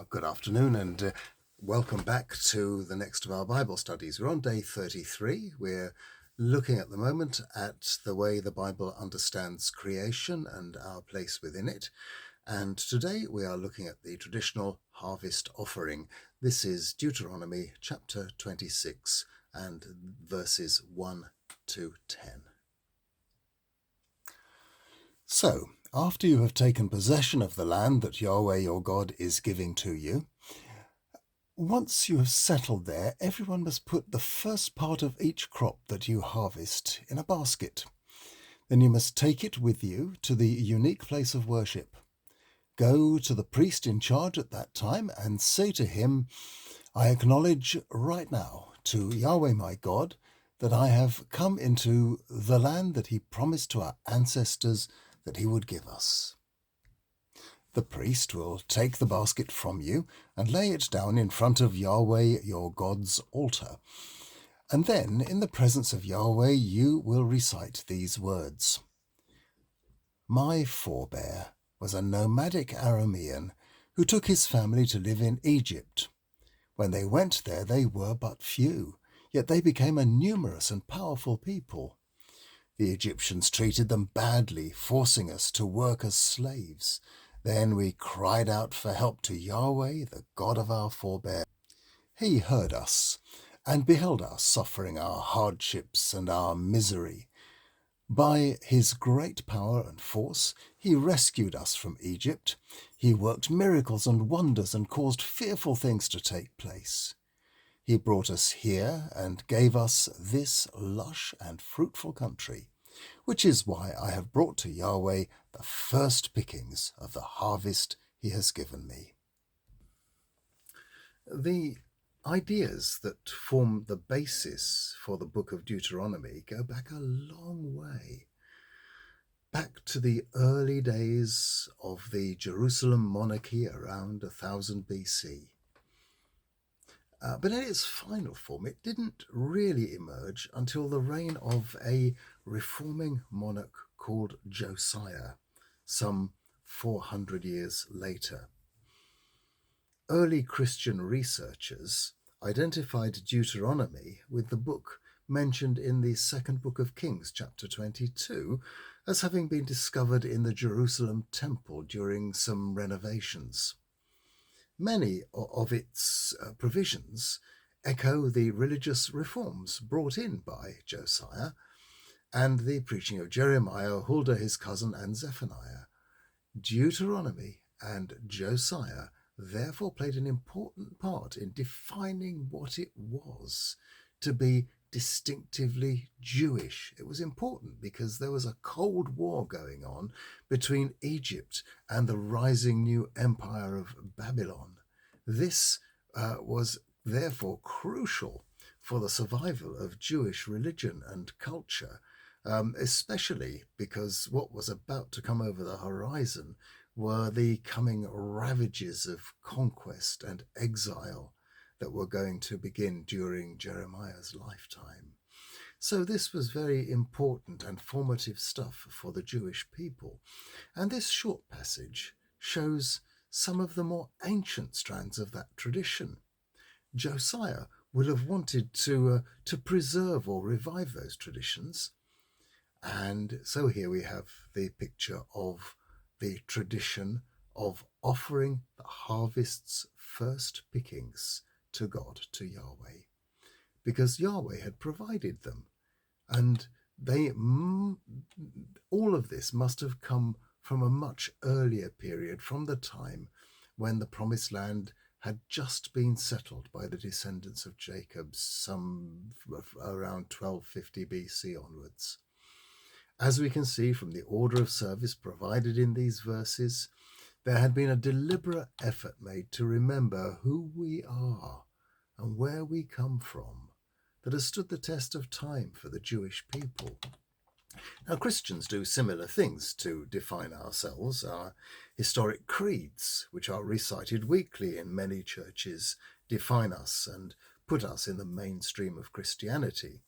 Good afternoon and welcome back to the next of our Bible studies. We're on day 33. We're looking at the moment at the way the Bible understands creation and our place within it. And today we are looking at the traditional harvest offering. This is Deuteronomy chapter 26 and verses 1 to 10. So, after you have taken possession of the land that Yahweh your God is giving to you, once you have settled there, everyone must put the first part of each crop that you harvest in a basket. Then you must take it with you to the unique place of worship. Go to the priest in charge at that time and say to him, I acknowledge right now to Yahweh my God that I have come into the land that he promised to our ancestors that he would give us. The priest will take the basket from you and lay it down in front of Yahweh your God's altar. And then, in the presence of Yahweh, you will recite these words. My forebear was a nomadic Aramean who took his family to live in Egypt. When they went there, they were but few, yet they became a numerous and powerful people. The Egyptians treated them badly, forcing us to work as slaves. Then we cried out for help to Yahweh, the God of our forebear. He heard us and beheld our suffering, our hardships and our misery. By his great power and force, he rescued us from Egypt. He worked miracles and wonders and caused fearful things to take place. He brought us here and gave us this lush and fruitful country, which is why I have brought to Yahweh the first pickings of the harvest he has given me. The ideas that form the basis for the book of Deuteronomy go back a long way, back to the early days of the Jerusalem monarchy around 1000 BC. But in its final form, it didn't really emerge until the reign of a reforming monarch called Josiah, some 400 years later. Early Christian researchers identified Deuteronomy with the book mentioned in the second book of Kings, chapter 22, as having been discovered in the Jerusalem temple during some renovations. Many of its provisions echo the religious reforms brought in by Josiah and the preaching of Jeremiah, Huldah his cousin, and Zephaniah. Deuteronomy and Josiah therefore played an important part in defining what it was to be distinctively Jewish. It was important because there was a Cold War going on between Egypt and the rising new empire of Babylon. This was therefore crucial for the survival of Jewish religion and culture, especially because what was about to come over the horizon were the coming ravages of conquest and exile that were going to begin during Jeremiah's lifetime. So this was very important and formative stuff for the Jewish people. And this short passage shows some of the more ancient strands of that tradition. Josiah would have wanted to preserve or revive those traditions. And so here we have the picture of the tradition of offering the harvest's first pickings to God, to Yahweh, because Yahweh had provided them. And all of this must have come from a much earlier period, from the time when the Promised Land had just been settled by the descendants of Jacob, some around 1250 BC onwards. As we can see from the order of service provided in these verses, there had been a deliberate effort made to remember who we are and where we come from that has stood the test of time for the Jewish people. Now, Christians do similar things to define ourselves. Our historic creeds, which are recited weekly in many churches, define us and put us in the mainstream of Christianity.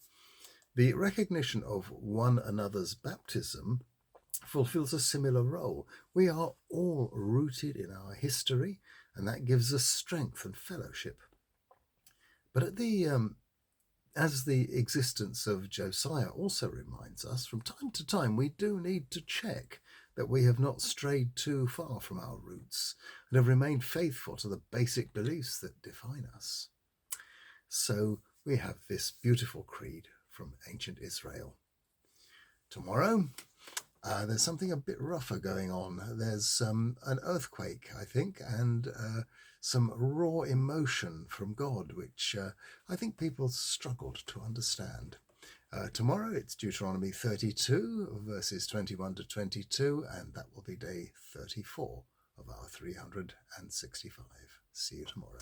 The recognition of one another's baptism fulfills a similar role. We are all rooted in our history and that gives us strength and fellowship. But as the existence of Josiah also reminds us, from time to time we do need to check that we have not strayed too far from our roots and have remained faithful to the basic beliefs that define us. So we have this beautiful creed from ancient Israel. Tomorrow, there's something a bit rougher going on. There's an earthquake, I think, and some raw emotion from God, which I think people struggled to understand. Tomorrow it's Deuteronomy 32, verses 21 to 22, and that will be day 34 of our 365. See you tomorrow.